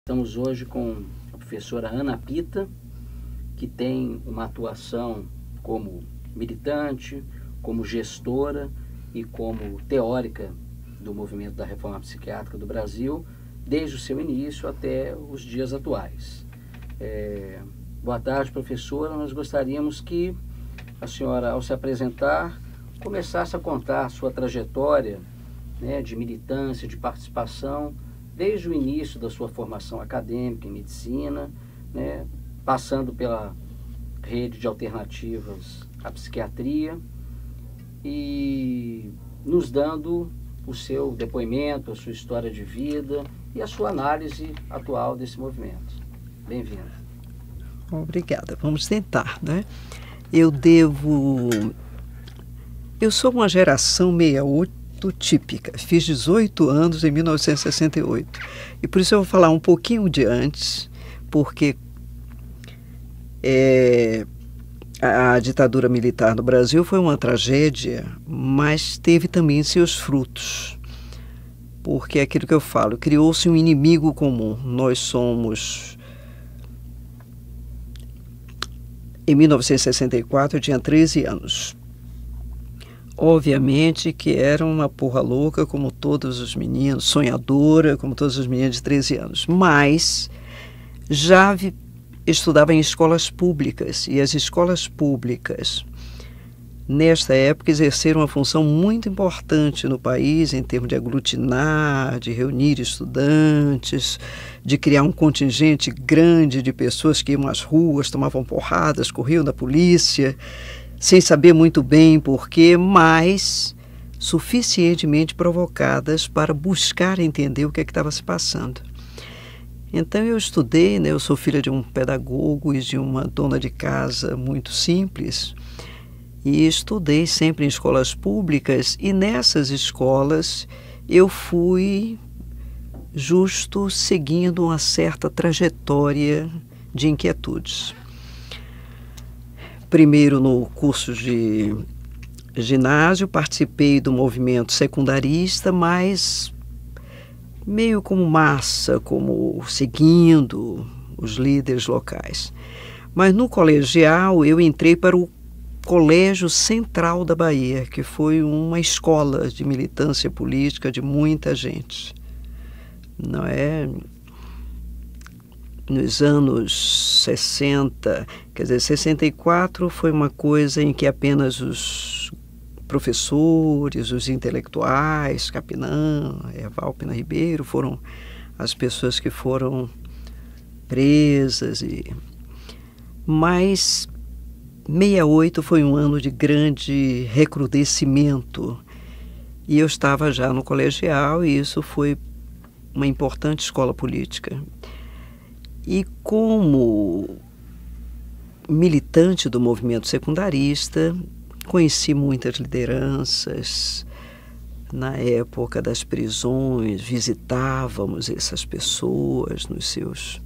Estamos hoje com a professora Ana Pita, que tem uma atuação como militante, como gestora e como teórica do movimento da reforma psiquiátrica do Brasil, desde o seu início até os dias atuais. Boa tarde, professora. Nós gostaríamos que a senhora, ao se apresentar, começasse a contar a sua trajetória, de militância, de participação, desde o início da sua formação acadêmica em medicina, passando pela rede de alternativas à psiquiatria e nos dando o seu depoimento, a sua história de vida e a sua análise atual desse movimento. Bem-vinda. Obrigada. Vamos tentar, Eu sou uma geração 68 típica. Fiz 18 anos em 1968. E por isso eu vou falar um pouquinho de antes, porque a ditadura militar no Brasil foi uma tragédia, mas teve também seus frutos. Porque é aquilo que eu falo, criou-se um inimigo comum. Nós somos... Em 1964 eu tinha 13 anos. Obviamente que era uma porra louca, como todos os meninos, sonhadora, como todos os meninos de 13 anos. Mas já estudava em escolas públicas, e as escolas públicas, nesta época, exerceram uma função muito importante no país, em termos de aglutinar, de reunir estudantes, de criar um contingente grande de pessoas que iam às ruas, tomavam porradas, corriam da polícia, sem saber muito bem porquê, mas suficientemente provocadas para buscar entender o que estava se passando. Então eu estudei, eu sou filha de um pedagogo e de uma dona de casa muito simples, e estudei sempre em escolas públicas, e nessas escolas eu fui justo seguindo uma certa trajetória de inquietudes. Primeiro, no curso de ginásio, participei do movimento secundarista, mas meio como massa, como seguindo os líderes locais. Mas no colegial, eu entrei para o Colégio Central da Bahia, que foi uma escola de militância política de muita gente. Nos anos 60, quer dizer, 64 foi uma coisa em que apenas os professores, os intelectuais, Capinã, Evalpina Ribeiro, foram as pessoas que foram presas. Mas 68 foi um ano de grande recrudescimento, e eu estava já no colegial, e isso foi uma importante escola política. E como militante do movimento secundarista, conheci muitas lideranças. Na época das prisões, visitávamos essas pessoas nos seus...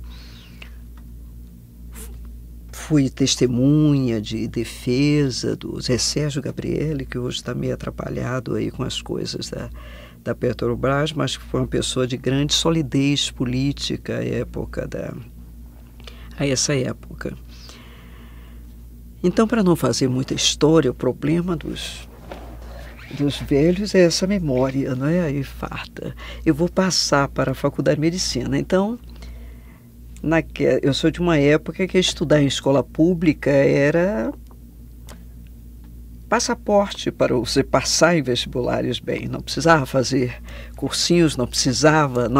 Fui testemunha de defesa do Zé Sérgio Gabrielli, que hoje está meio atrapalhado aí com as coisas da Petrobras, mas que foi uma pessoa de grande solidez política a essa época. Então, para não fazer muita história, o problema dos velhos é essa memória, aí farta. Eu vou passar para a Faculdade de Medicina. Então, eu sou de uma época que estudar em escola pública era passaporte para você passar em vestibulares bem. Não precisava fazer cursinhos, não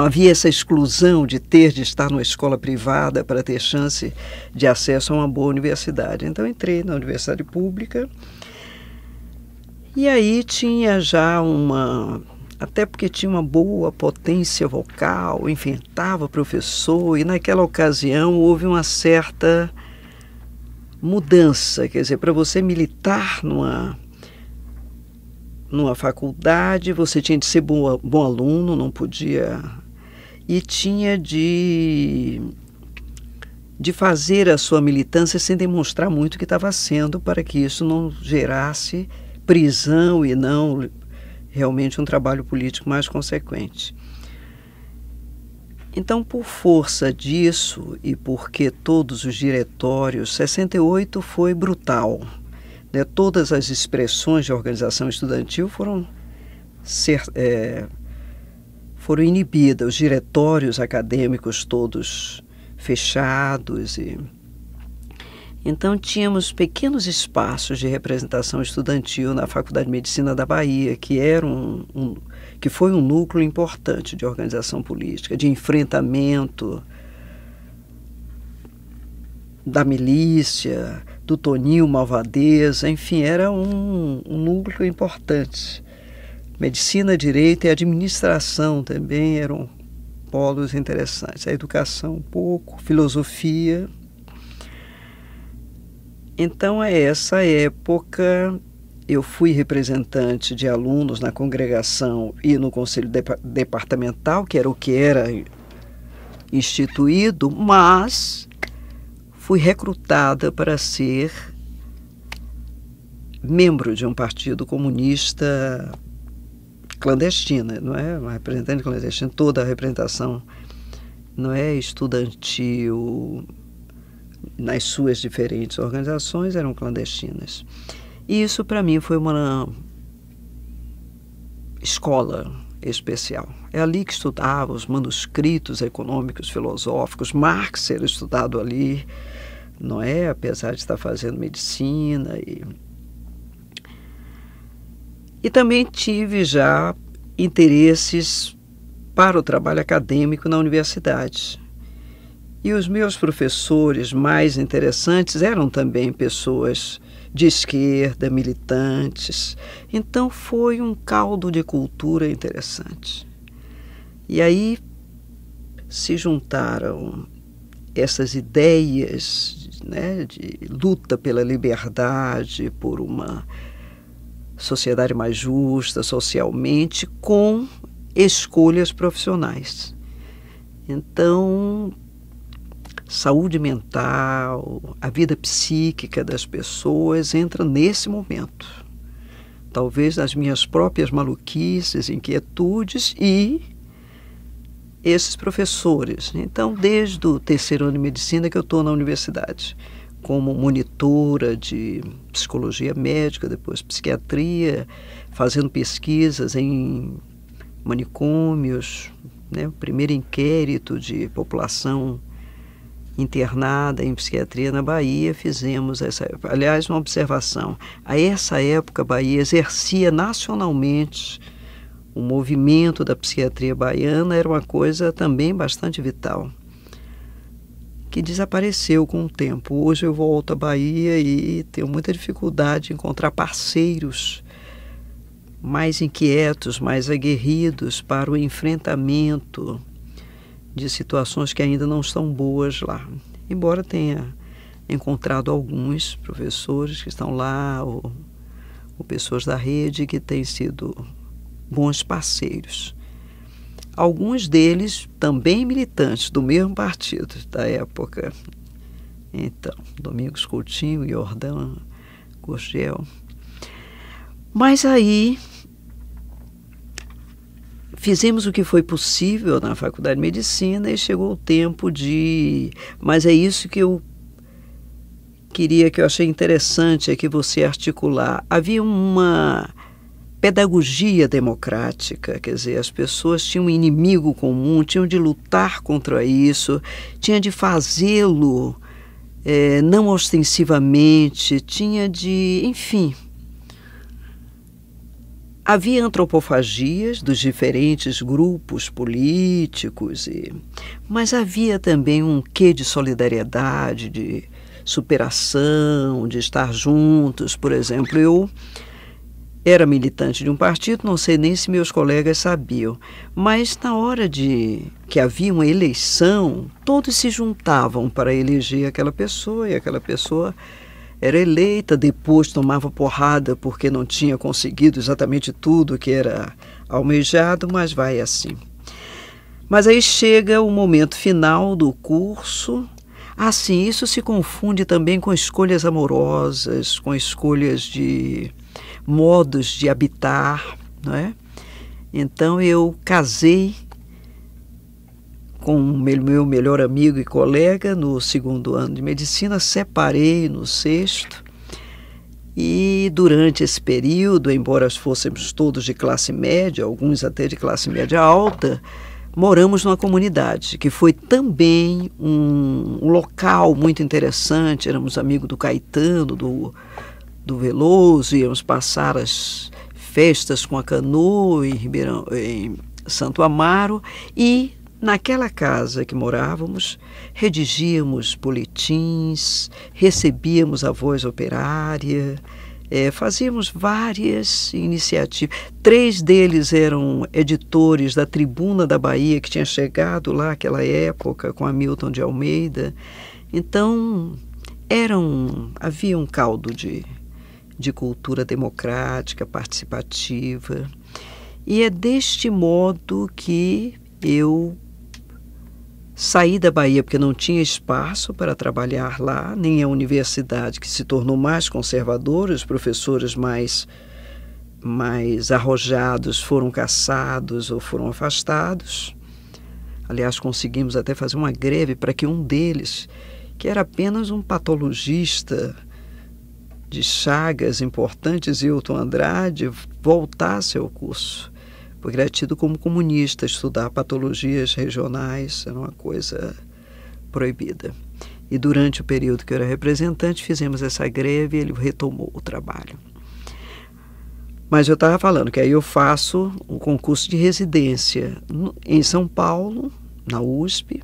havia essa exclusão de estar numa escola privada para ter chance de acesso a uma boa universidade. Então entrei na universidade pública, e aí tinha já até porque tinha uma boa potência vocal, enfrentava professor, e naquela ocasião houve uma certa mudança, quer dizer, para você militar numa faculdade, você tinha de ser bom aluno, não podia... E tinha de fazer a sua militância sem demonstrar muito o que estava sendo, para que isso não gerasse prisão e não realmente um trabalho político mais consequente. Então, por força disso e porque todos os diretórios, 68 foi brutal, né? Todas as expressões de organização estudantil foram inibidas, os diretórios acadêmicos todos fechados. Então, tínhamos pequenos espaços de representação estudantil na Faculdade de Medicina da Bahia, que era que foi um núcleo importante de organização política, de enfrentamento da milícia, do Toninho Malvadeza, enfim, era um núcleo importante. Medicina, direito e administração também eram polos interessantes. A educação um pouco, filosofia. Então, a essa época, eu fui representante de alunos na congregação e no conselho departamental, que era o que era instituído, mas fui recrutada para ser membro de um partido comunista clandestina, não é? Uma representante clandestina, toda a representação não é estudantil nas suas diferentes organizações eram clandestinas. E isso para mim foi uma escola especial. É ali que estudava os manuscritos econômicos, filosóficos. Marx era estudado ali, não é? Apesar de estar fazendo medicina. E também tive já interesses para o trabalho acadêmico na universidade. E os meus professores mais interessantes eram também pessoas de esquerda, militantes. Então foi um caldo de cultura interessante. E aí se juntaram essas ideias, né, de luta pela liberdade, por uma sociedade mais justa socialmente, com escolhas profissionais. Então, saúde mental, a vida psíquica das pessoas entra nesse momento. Talvez nas minhas próprias maluquices, inquietudes e esses professores. Então, desde o terceiro ano de medicina que eu estou na universidade, como monitora de psicologia médica, depois psiquiatria, fazendo pesquisas em manicômios, né? O primeiro inquérito de população internada em psiquiatria na Bahia, fizemos aliás, uma observação. A essa época, a Bahia exercia nacionalmente o movimento da psiquiatria baiana, era uma coisa também bastante vital, que desapareceu com o tempo. Hoje eu volto à Bahia e tenho muita dificuldade de encontrar parceiros mais inquietos, mais aguerridos para o enfrentamento de situações que ainda não estão boas lá. Embora tenha encontrado alguns professores que estão lá, ou pessoas da rede que têm sido bons parceiros. Alguns deles também militantes do mesmo partido da época. Então, Domingos Coutinho, Jordão, Gurgel. Mas aí fizemos o que foi possível na Faculdade de Medicina e chegou o tempo de... Mas é isso que eu queria, que eu achei interessante, é que você articular. Havia uma pedagogia democrática, quer dizer, as pessoas tinham um inimigo comum, tinham de lutar contra isso, tinham de fazê-lo não ostensivamente, tinha de... Enfim... Havia antropofagias dos diferentes grupos políticos, mas havia também um quê de solidariedade, de superação, de estar juntos. Por exemplo, eu era militante de um partido, não sei nem se meus colegas sabiam, mas na hora que havia uma eleição, todos se juntavam para eleger aquela pessoa, e aquela pessoa era eleita, depois tomava porrada porque não tinha conseguido exatamente tudo que era almejado, mas vai assim. Mas aí chega o momento final do curso. Assim, isso se confunde também com escolhas amorosas, com escolhas de modos de habitar, não é? Então eu casei com o meu melhor amigo e colega no 2º ano de medicina, separei no 6º, e durante esse período, embora fôssemos todos de classe média, alguns até de classe média alta, moramos numa comunidade, que foi também um local muito interessante. Éramos amigos do Caetano, do Veloso, íamos passar as festas com a canoa em Santo Amaro, e naquela casa que morávamos, redigíamos boletins, recebíamos a Voz Operária, fazíamos várias iniciativas. 3 deles eram editores da Tribuna da Bahia, que tinha chegado lá naquela época com Hamilton de Almeida. Então, havia um caldo de cultura democrática, participativa. E é deste modo que eu saí da Bahia, porque não tinha espaço para trabalhar lá, nem a universidade, que se tornou mais conservadora. Os professores mais arrojados foram caçados ou foram afastados. Aliás, conseguimos até fazer uma greve para que um deles, que era apenas um patologista de chagas importantes, Hilton Andrade, voltasse ao curso, porque era tido como comunista. Estudar patologias regionais era uma coisa proibida. E durante o período que eu era representante, fizemos essa greve e ele retomou o trabalho. Mas eu estava falando que aí eu faço um concurso de residência em São Paulo, na USP,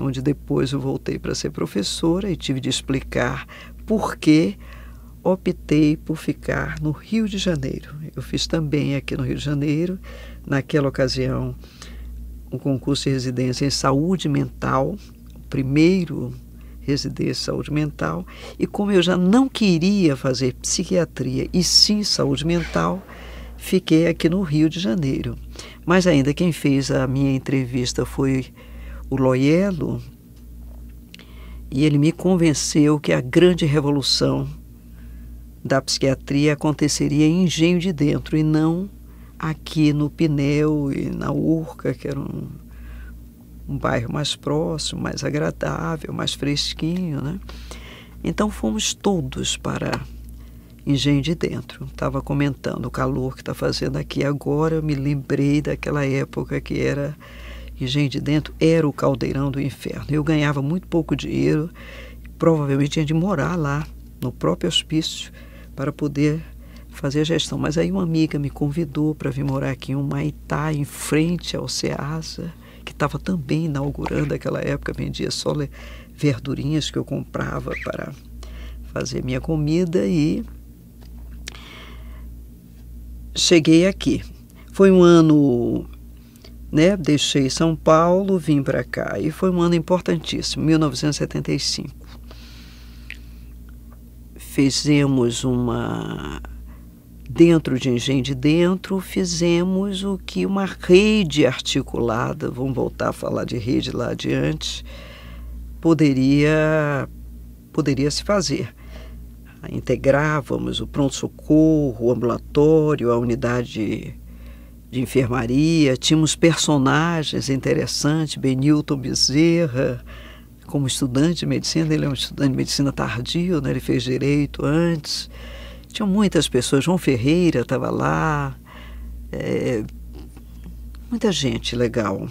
onde depois eu voltei para ser professora e tive de explicar por que optei por ficar no Rio de Janeiro. Eu fiz também aqui no Rio de Janeiro, naquela ocasião, um concurso de residência em saúde mental, o primeiro residência em saúde mental, e como eu já não queria fazer psiquiatria e sim saúde mental, fiquei aqui no Rio de Janeiro. Mas ainda quem fez a minha entrevista foi o Loiello, e ele me convenceu que a grande revolução da psiquiatria aconteceria em Engenho de Dentro e não aqui no Pinel e na Urca, que era um bairro mais próximo, mais agradável, mais fresquinho, né? Então fomos todos para Engenho de Dentro. Estava comentando o calor que está fazendo aqui agora, eu me lembrei daquela época que era Engenho de Dentro, era o caldeirão do inferno. Eu ganhava muito pouco dinheiro, provavelmente tinha de morar lá, no próprio hospício, para poder fazer a gestão. Mas aí uma amiga me convidou para vir morar aqui em Humaitá, em frente ao Ceasa, que estava também inaugurando naquela época, vendia só verdurinhas que eu comprava para fazer minha comida, e cheguei aqui. Foi um ano, né? Deixei São Paulo, vim para cá, e foi um ano importantíssimo, 1975. Fizemos dentro de Engenho de Dentro, fizemos o que uma rede articulada, vamos voltar a falar de rede lá adiante, poderia se fazer. Integrávamos o pronto-socorro, o ambulatório, a unidade de enfermaria, tínhamos personagens interessantes, Benilton Bezerra, como estudante de medicina. Ele é um estudante de medicina tardio, né? Ele fez direito antes. Tinham muitas pessoas, João Ferreira estava lá, muita gente legal,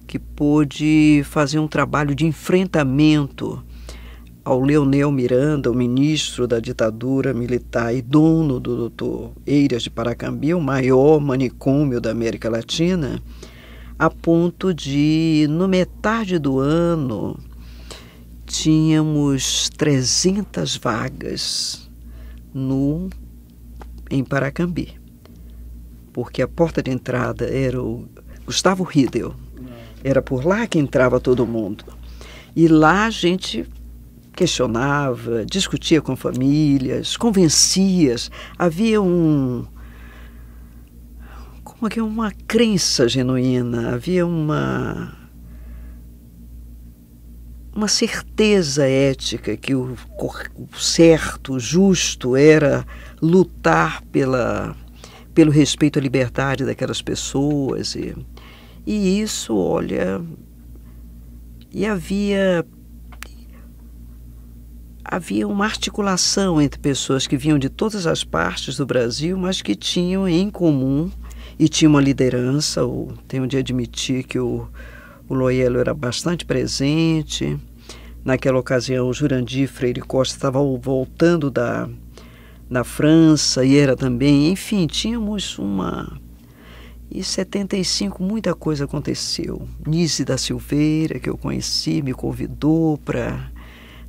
que pôde fazer um trabalho de enfrentamento ao Leonel Miranda, o ministro da ditadura militar e dono do Dr. Eiras de Paracambi, o maior manicômio da América Latina, a ponto de, no metade do ano, tínhamos 300 vagas em Paracambi, porque a porta de entrada era o Gustavo Riedel, era por lá que entrava todo mundo. E lá a gente questionava, discutia com famílias, convencia, havia uma crença genuína, havia uma certeza ética que o certo, o justo era lutar pelo respeito à liberdade daquelas pessoas. E isso, olha, E havia uma articulação entre pessoas que vinham de todas as partes do Brasil, mas que tinham em comum e tinham uma liderança. Tenho de admitir que o Loyola era bastante presente. Naquela ocasião, o Jurandir Freire Costa estava voltando da França e era também, enfim, tínhamos Em 75 muita coisa aconteceu. Nise da Silveira, que eu conheci, me convidou para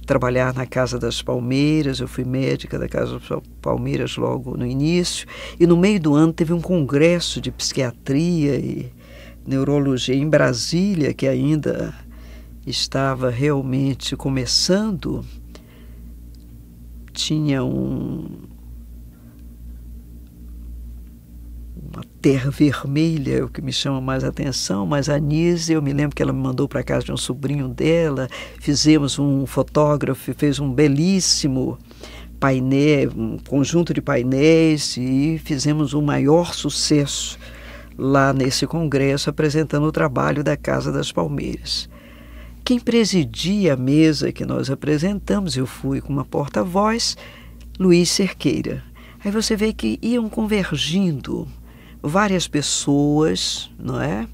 trabalhar na Casa das Palmeiras. Eu fui médica da Casa das Palmeiras logo no início. E no meio do ano teve um congresso de psiquiatria e neurologia em Brasília, que ainda estava realmente começando. Tinha uma terra vermelha, o que me chama mais atenção, mas a Nise, eu me lembro que ela me mandou para casa de um sobrinho dela, um fotógrafo fez um belíssimo painel, um conjunto de painéis, e fizemos um maior sucesso lá nesse congresso, apresentando o trabalho da Casa das Palmeiras. Quem presidia a mesa que nós apresentamos, eu fui com uma porta-voz, Luiz Cerqueira. Aí você vê que iam convergindo várias pessoas, não é?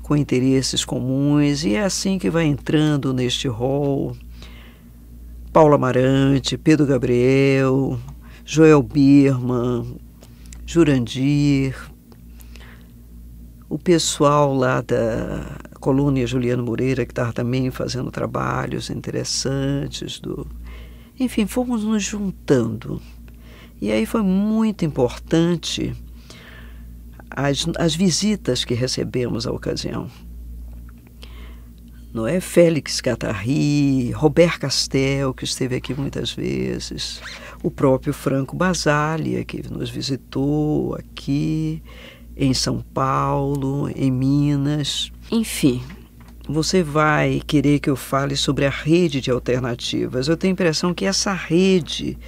Com interesses comuns, e é assim que vai entrando neste hall Paulo Amarante, Pedro Gabriel, Joel Birman, Jurandir, o pessoal lá da colônia Juliano Moreira, que estava também fazendo trabalhos interessantes. Enfim, fomos nos juntando. E aí foi muito importante as visitas que recebemos à ocasião. Não é? Félix Catarri, Robert Castel, que esteve aqui muitas vezes, o próprio Franco Basaglia, que nos visitou aqui em São Paulo, em Minas. Enfim, você vai querer que eu fale sobre a rede de alternativas. Eu tenho a impressão que essa rede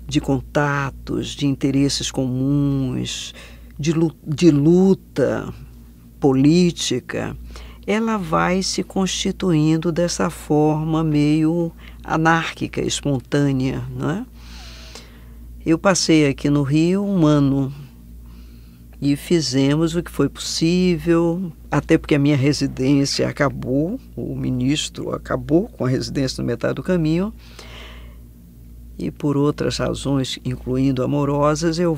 de contatos, de interesses comuns, de luta política, ela vai se constituindo dessa forma meio anárquica, espontânea, não é? Eu passei aqui no Rio um ano e fizemos o que foi possível, até porque a minha residência acabou, o ministro acabou com a residência no metade do caminho, e por outras razões, incluindo amorosas, eu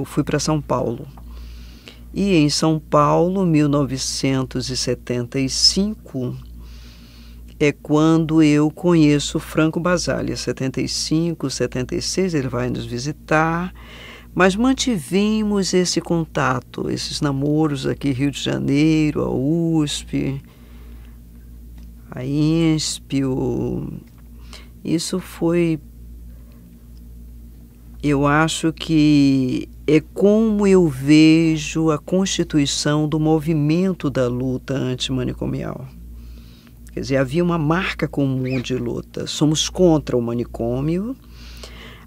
fui para São Paulo. E em São Paulo, 1975, é quando eu conheço Franco Basaglia. 75, 76, ele vai nos visitar, mas mantivemos esse contato, esses namoros aqui em Rio de Janeiro, a USP, a INSP. Isso foi... Eu acho que é como eu vejo a constituição do movimento da luta antimanicomial. Quer dizer, havia uma marca comum de luta. Somos contra o manicômio.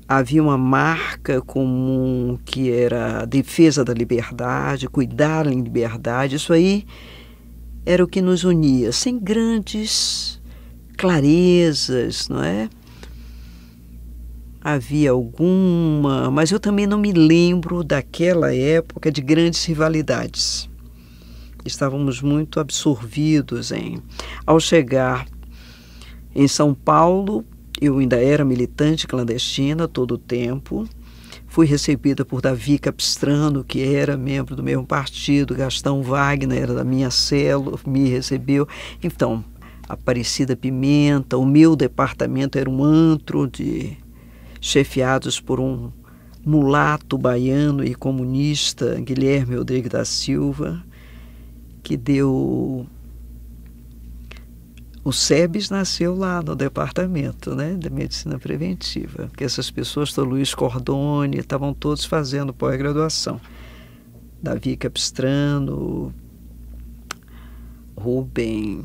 Havia uma marca comum que era a defesa da liberdade, cuidar em liberdade. Isso aí era o que nos unia, sem grandes clarezas, não é? Havia alguma, mas eu também não me lembro daquela época de grandes rivalidades. Estávamos muito absorvidos Ao chegar em São Paulo, eu ainda era militante clandestina todo o tempo. Fui recebida por Davi Capistrano, que era membro do mesmo partido. Gastão Wagner era da minha célula, me recebeu. Então, Aparecida Pimenta, o meu departamento era um antro chefiados por um mulato baiano e comunista, Guilherme Rodrigues da Silva, que deu... O SEBS nasceu lá no departamento, né, da medicina preventiva, porque essas pessoas, o Luiz Cordone, estavam todos fazendo pós-graduação. Davi Capistrano, Rubem...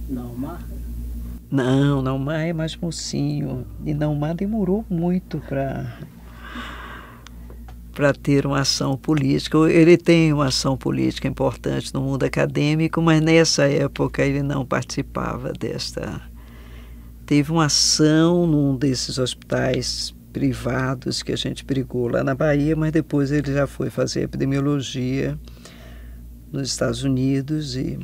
Naumar é mais mocinho. E Naumar demorou muito para... para ter uma ação política. Ele tem uma ação política importante no mundo acadêmico, mas nessa época ele não participava desta. Teve uma ação num desses hospitais privados que a gente brigou lá na Bahia, mas depois ele já foi fazer epidemiologia nos Estados Unidos e,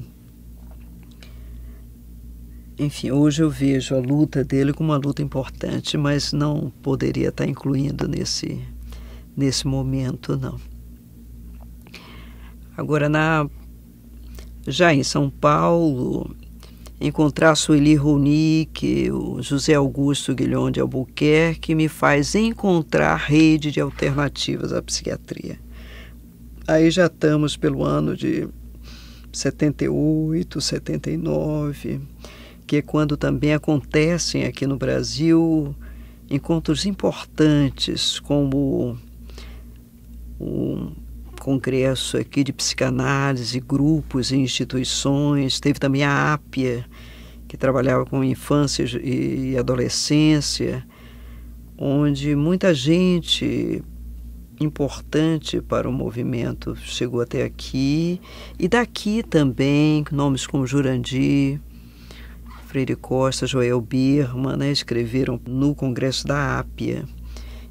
enfim, hoje eu vejo a luta dele como uma luta importante, mas não poderia estar incluindo nesse momento, não. Agora, já em São Paulo, encontrar Sueli Ronick, o José Augusto Guilhom de Albuquerque, me faz encontrar rede de alternativas à psiquiatria. Aí já estamos pelo ano de 78, 79, que é quando também acontecem aqui no Brasil encontros importantes, como o congresso aqui de psicanálise, grupos e instituições. Teve também a Ápia, que trabalhava com infância e adolescência, onde muita gente importante para o movimento chegou até aqui. E daqui também, nomes como Jurandir, Freire Costa, Joel Birman, né, escreveram no congresso da Ápia,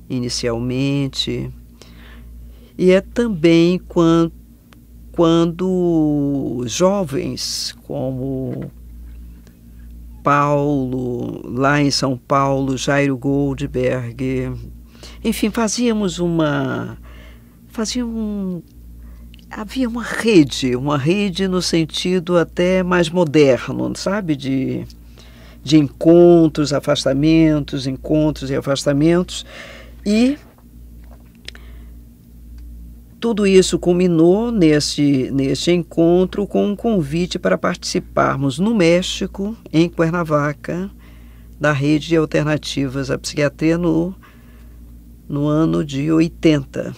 inicialmente. E é também quando jovens como Paulo, lá em São Paulo, Jairo Goldberg, enfim, havia uma rede no sentido até mais moderno, sabe, de encontros, afastamentos, encontros e afastamentos, e tudo isso culminou neste encontro com um convite para participarmos no México, em Cuernavaca, da rede de alternativas à psiquiatria no ano de 80.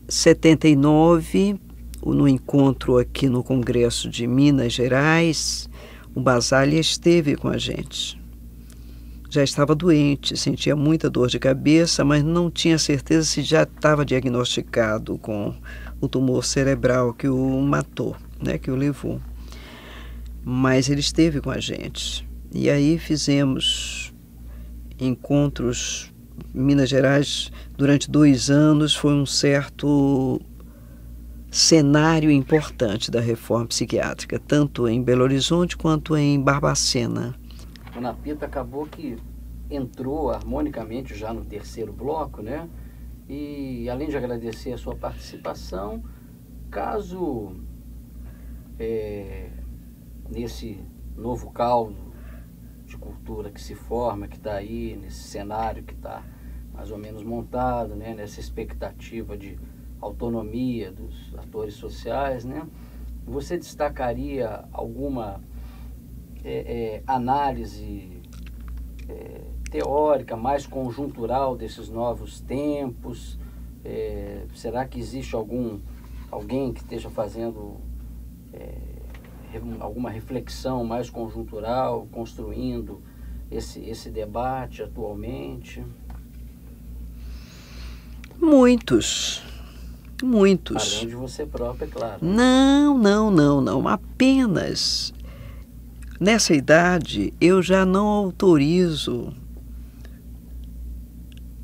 79, no encontro aqui no Congresso de Minas Gerais, o Basaglia esteve com a gente. Já estava doente, sentia muita dor de cabeça, mas não tinha certeza se já estava diagnosticado com o tumor cerebral que o matou, né, que o levou. Mas ele esteve com a gente. E aí fizemos encontros em Minas Gerais durante 2 anos. Foi um certo cenário importante da reforma psiquiátrica, tanto em Belo Horizonte quanto em Barbacena. Dona Pita acabou que entrou harmonicamente já no terceiro bloco, né? E além de agradecer a sua participação, caso nesse novo caldo de cultura que se forma, que está aí, nesse cenário que está mais ou menos montado, né? Nessa expectativa de autonomia dos atores sociais, né? Você destacaria alguma análise teórica, mais conjuntural desses novos tempos? Será que existe alguém que esteja fazendo alguma reflexão mais conjuntural, construindo esse debate atualmente? Muitos. Além de você própria, é claro. Não. Apenas nessa idade eu já não autorizo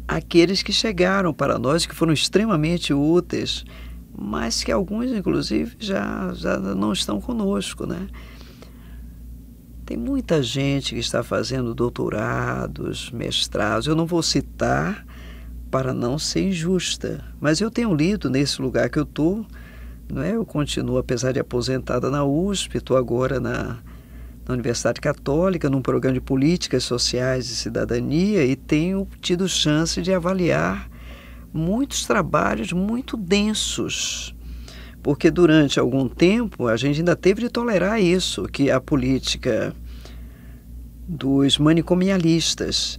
aqueles que chegaram para nós, que foram extremamente úteis, mas que alguns, inclusive, já não estão conosco, né? Tem muita gente que está fazendo doutorados, mestrados. Eu não vou citar para não ser injusta, mas eu tenho lido nesse lugar que eu estou, não é? Eu continuo, apesar de aposentada na USP, estou agora na Universidade Católica, num programa de políticas sociais e cidadania, e tenho tido chance de avaliar muitos trabalhos muito densos, porque durante algum tempo a gente ainda teve de tolerar isso, que a política dos manicomialistas,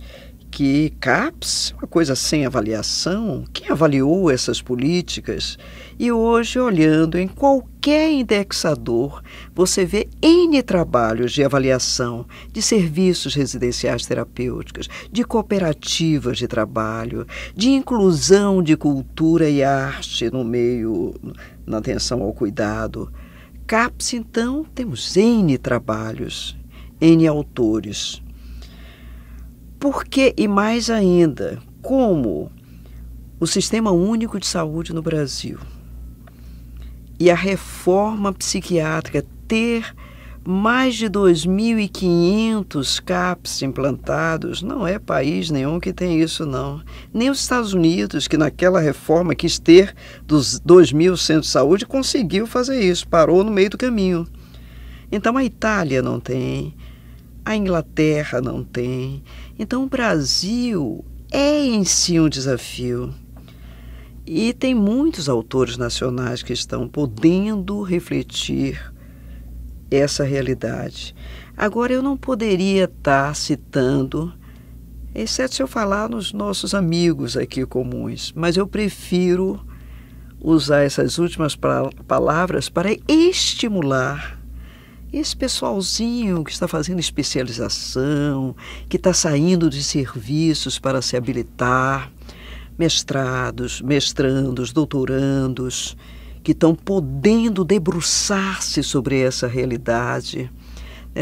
que CAPES, uma coisa sem avaliação, quem avaliou essas políticas? E hoje, olhando em qualquer indexador, você vê N trabalhos de avaliação de serviços residenciais terapêuticos, de cooperativas de trabalho, de inclusão de cultura e arte no meio, na atenção ao cuidado. CAPES, então, temos N trabalhos, N autores. Porque, e mais ainda, como o Sistema Único de Saúde no Brasil e a reforma psiquiátrica ter mais de 2.500 CAPs implantados, não é país nenhum que tem isso, não. Nem os Estados Unidos, que naquela reforma quis ter dos 2.000 centros de saúde, conseguiu fazer isso, parou no meio do caminho. Então a Itália não tem, a Inglaterra não tem. Então o Brasil é em si um desafio. E tem muitos autores nacionais que estão podendo refletir essa realidade. Agora, eu não poderia estar citando, exceto se eu falar nos nossos amigos aqui comuns, mas eu prefiro usar essas últimas palavras para estimular esse pessoalzinho que está fazendo especialização, que está saindo de serviços para se habilitar, mestrados, mestrandos, doutorandos, que estão podendo debruçar-se sobre essa realidade.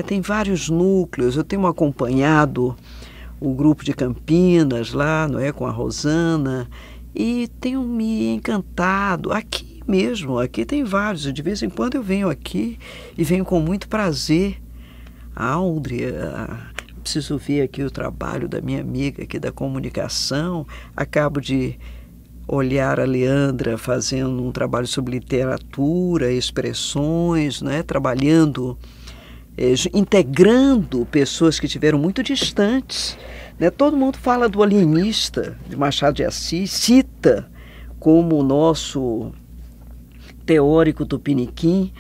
Tem vários núcleos, eu tenho acompanhado o grupo de Campinas lá, não é, com a Rosana, e tenho me encantado. Aqui mesmo, aqui tem vários, de vez em quando eu venho aqui e venho com muito prazer. A Áudria, preciso ver aqui o trabalho da minha amiga aqui da comunicação, acabo de olhar a Leandra fazendo um trabalho sobre literatura, expressões, né? Trabalhando, integrando pessoas que estiveram muito distantes. Né? Todo mundo fala do alienista, de Machado de Assis, cita como o nosso teórico tupiniquim,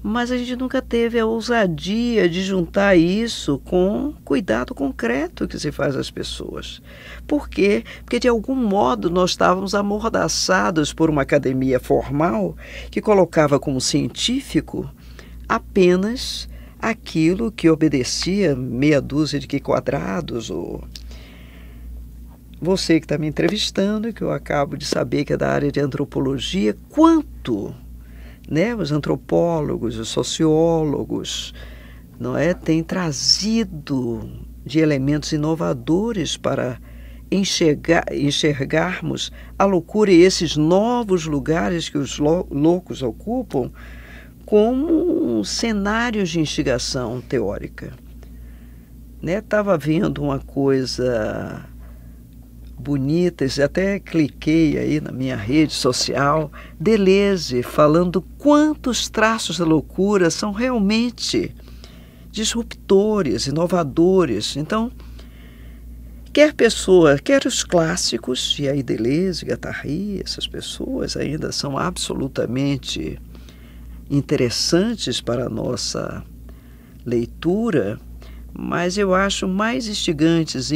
mas a gente nunca teve a ousadia de juntar isso com cuidado concreto que se faz às pessoas. Por quê? Porque, de algum modo, nós estávamos amordaçados por uma academia formal que colocava como científico apenas aquilo que obedecia meia dúzia de quadrados. Ou você que está me entrevistando, que eu acabo de saber que é da área de antropologia, quanto... Né? Os antropólogos, os sociólogos, não é? Têm trazido de elementos inovadores para enxergarmos a loucura e esses novos lugares que os loucos ocupam como cenários de instigação teórica. Estava vendo uma coisa bonita, até cliquei aí na minha rede social, Deleuze falando quantos traços da loucura são realmente disruptores, inovadores. Então, quer os clássicos, e aí Deleuze, Guattari, essas pessoas ainda são absolutamente interessantes para a nossa leitura, mas eu acho mais instigantes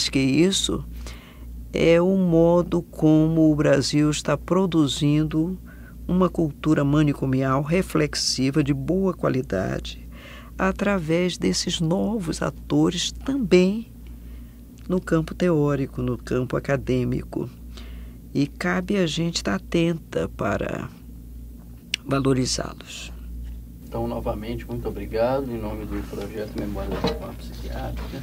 que isso, é o modo como o Brasil está produzindo uma cultura manicomial reflexiva de boa qualidade, através desses novos atores também no campo teórico, no campo acadêmico. E cabe a gente estar atenta para valorizá-los. Então, novamente, muito obrigado, em nome do projeto Memória da Reforma Psiquiátrica.